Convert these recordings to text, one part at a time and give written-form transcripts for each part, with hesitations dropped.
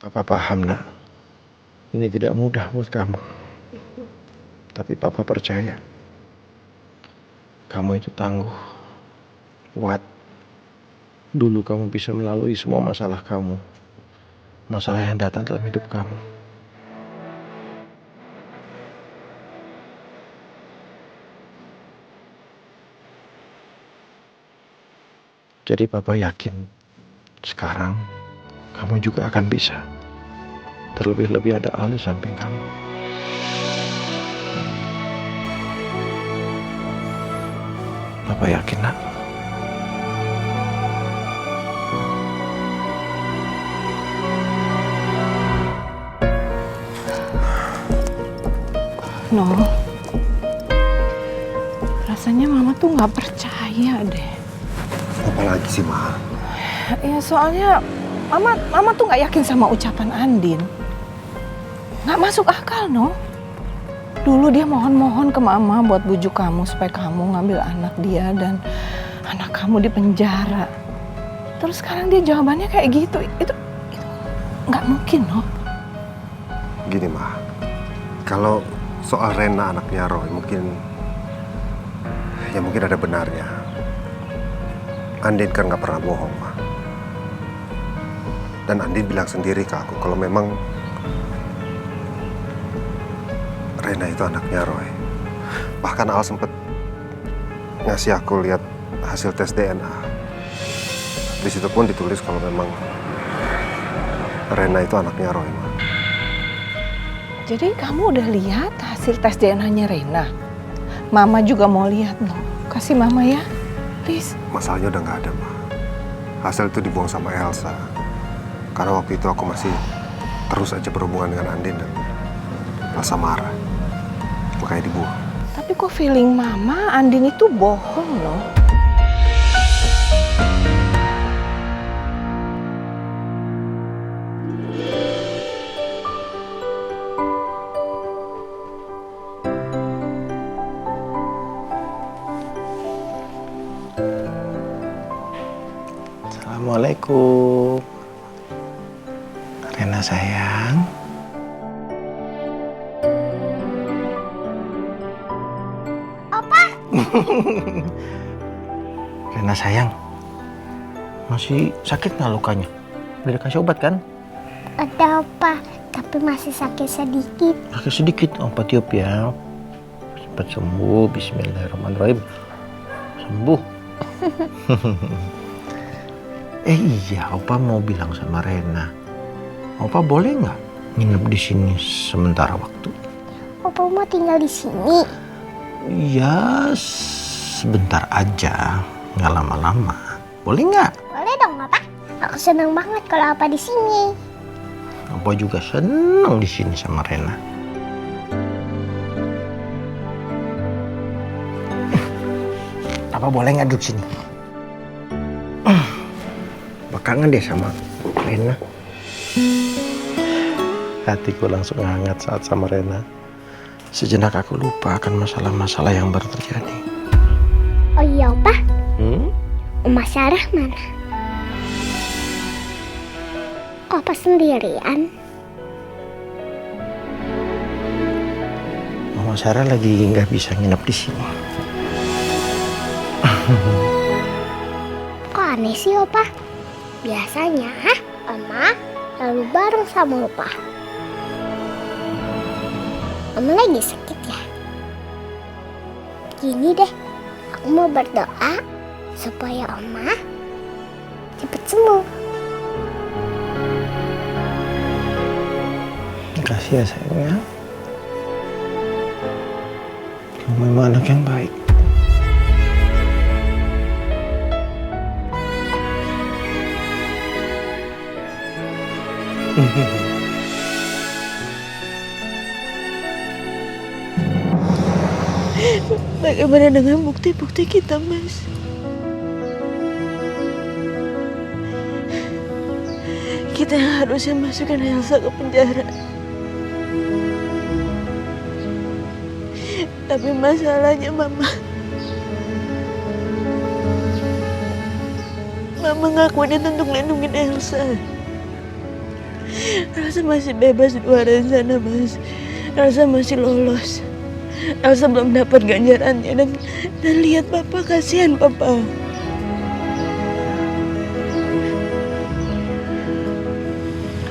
Papa paham, nak. Ini tidak mudah buat kamu. Tapi Papa percaya. Kamu itu tangguh. Kuat. Dulu kamu bisa melalui semua masalah kamu. Masalah yang datang dalam hidup kamu. Jadi Papa yakin sekarang kamu juga akan bisa. Terlebih-lebih ada Al di samping kamu. Papa yakin, nak. No, rasanya Mama tuh nggak percaya deh. Apalagi sih, Ma? Ya soalnya Mama tuh nggak yakin sama ucapan Andin. Nggak masuk akal, no. Dulu dia mohon-mohon ke Mama buat bujuk kamu supaya kamu ngambil anak dia dan anak kamu di penjara. Terus sekarang dia jawabannya kayak gitu. Itu nggak mungkin, no. Gini, Ma. Kalau soal Rena anaknya Roy mungkin ada benarnya. Andin kan nggak pernah bohong, Ma. Dan Andin bilang sendiri ke aku kalau memang Rena itu anaknya Roy. Bahkan Al sempet ngasih aku lihat hasil tes DNA. Di situ pun ditulis kalau memang Rena itu anaknya Roy, Ma. Jadi kamu udah lihat hasil tes DNA-nya Rena? Mama juga mau lihat, no. Kasih Mama ya, please. Masalahnya udah nggak ada, Ma. Hasil itu dibuang sama Elsa. Karena waktu itu aku masih terus aja berhubungan dengan Andin dan Elsa marah. Makanya dibuang. Tapi kok feeling Mama Andin itu bohong, loh. Assalamualaikum. Rena sayang. Opa. Rena sayang. Masih sakit nggak lukanya? Udah dikasih obat kan? Ada Opa, tapi masih sakit sedikit. Sakit sedikit, Opa tiup ya. Cepat sembuh, bismillahirrahmanirrahim. Sembuh. Iya, Opa mau bilang sama Rena. Opa boleh nggak nginep di sini sementara waktu? Opa mau tinggal di sini. Ya, sebentar aja, nggak lama-lama. Boleh nggak? Boleh dong, Opa. Aku senang banget kalau Opa di sini. Opa juga senang di sini sama Rena. Apa boleh nggak duduk sini? Kangen deh sama Rena. Hatiku langsung hangat saat sama Rena. Sejenak aku lupa akan masalah-masalah yang baru terjadi. Oh iya, Opa. Oma Sarah mana? Kok Opa sendirian? Mama Sarah lagi nggak bisa nginep di sini. Kok aneh sih, Opa? Biasanya, Oma selalu bareng sama Opa. Oma lagi sakit ya? Gini deh, aku mau berdoa supaya Oma cepat sembuh. Makasih ya sayang ya. Kamu memang anak yang baik. Bagaimana dengan bukti-bukti kita, Mas? Kita yang harusnya masukkan Elsa ke penjara. Tapi masalahnya Mama ngakuin itu untuk lindungin Elsa. Elsa masih bebas di luar sana, Mas. Elsa masih lolos. Elsa belum dapat ganjarannya dan lihat Papa, kasihan Papa.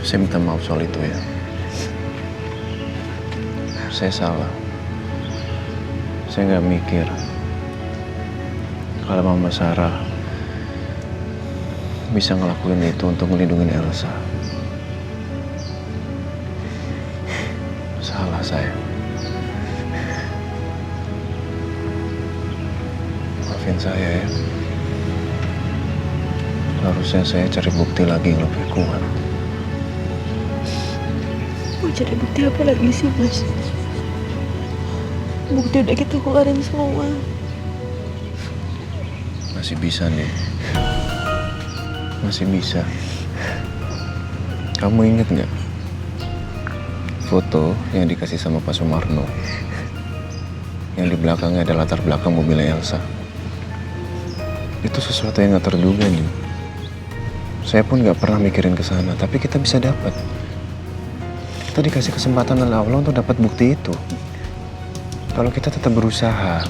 Saya minta maaf soal itu ya. Saya salah. Saya nggak mikir kalau Mama Sarah bisa ngelakuin itu untuk melindungi Elsa. Salah saya. Maafin saya ya. Harusnya saya cari bukti lagi yang lebih kuat. Mau cari bukti apa lagi sih, Mas? Bukti udah kita keluarin semua. Masih bisa nih. Masih bisa. Kamu inget nggak foto yang dikasih sama Pak Sumarno? Yang di belakangnya ada latar belakang mobilnya Elsa. Itu sesuatu yang nggak terduga nih. Saya pun nggak pernah mikirin ke sana, tapi kita bisa dapat. Kita dikasih kesempatan oleh Allah untuk dapat bukti itu. Kalau kita tetap berusaha,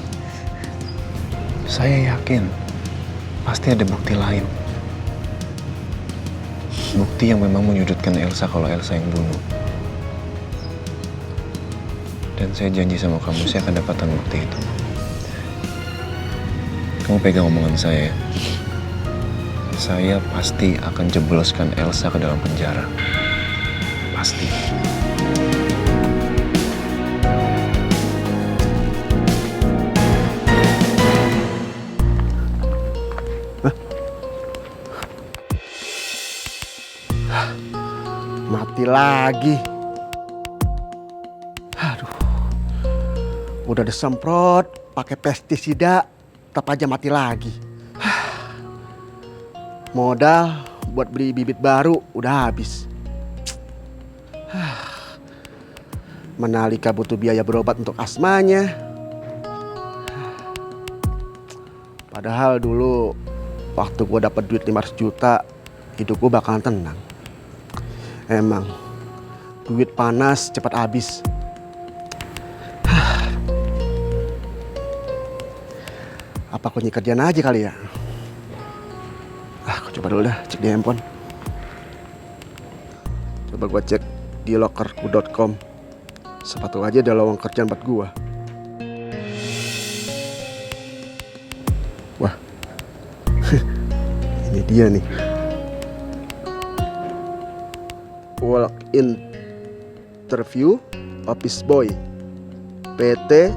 saya yakin pasti ada bukti lain. Bukti yang memang menyudutkan Elsa kalau Elsa yang bunuh. Dan saya janji sama kamu, saya akan dapatkan bukti itu. Kamu pegang omongan saya ya. Saya pasti akan jebloskan Elsa ke dalam penjara. Pasti. Mati lagi. Aduh. Udah disemprot pakai pestisida, tetap aja mati lagi. Modal buat beli bibit baru udah habis. Manalika butuh biaya berobat untuk asmanya. Padahal dulu waktu gue dapet duit 500 juta, hidup gue bakalan tenang. Emang duit panas cepat habis. Apa aku kerjaan aja kali ya? Aku coba dulu dah cek di handphone. Coba gua cek di lockerku.com. Sepatu aja ada lowong kerjaan buat gua. Wah. Ini dia nih. Walk in interview office boy PT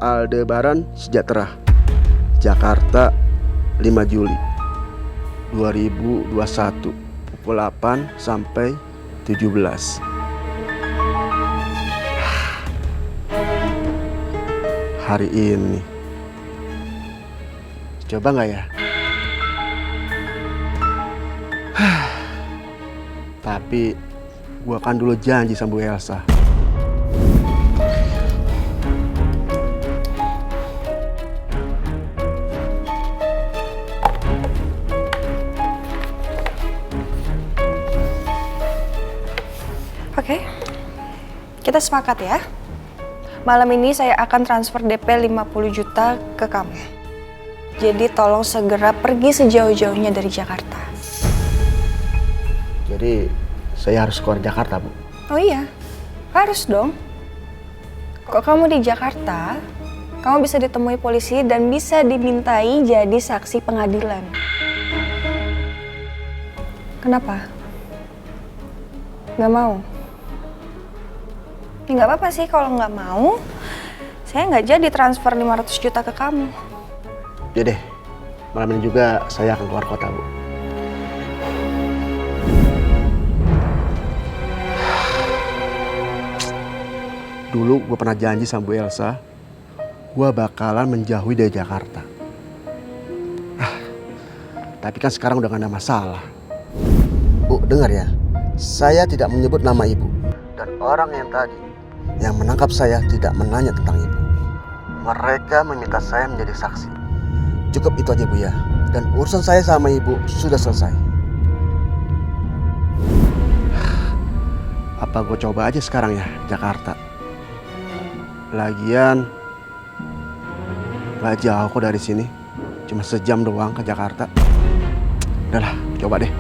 Aldebaran Sejahtera, Jakarta, 5 Juli 2021 pukul 8 sampai 17. Hari ini coba nggak ya? Tapi gua kan dulu janji sama Bu Elsa. Oke, kita sepakat ya. Malam ini saya akan transfer DP 50 juta ke kamu. Jadi tolong segera pergi sejauh-jauhnya dari Jakarta. Jadi saya harus keluar Jakarta, Bu? Oh iya, harus dong. Kok kamu di Jakarta, kamu bisa ditemui polisi dan bisa dimintai jadi saksi pengadilan. Kenapa? Nggak mau? Ya nggak apa-apa sih kalau nggak mau. Saya nggak jadi transfer 500 juta ke kamu. Ya deh, malam ini juga saya akan keluar kota, Bu. Dulu gue pernah janji sama Bu Elsa, gue bakalan menjauhi dari Jakarta. Tapi kan sekarang udah gak ada masalah. Bu, dengar ya, saya tidak menyebut nama ibu. Dan orang yang tadi yang menangkap saya tidak menanya tentang ibu. Mereka meminta saya menjadi saksi. Cukup itu aja, Bu ya. Dan urusan saya sama ibu sudah selesai. Apa gue coba aja sekarang ya Jakarta. Lagian gak jauh kok dari sini. Cuma sejam doang ke Jakarta. Udahlah, coba deh.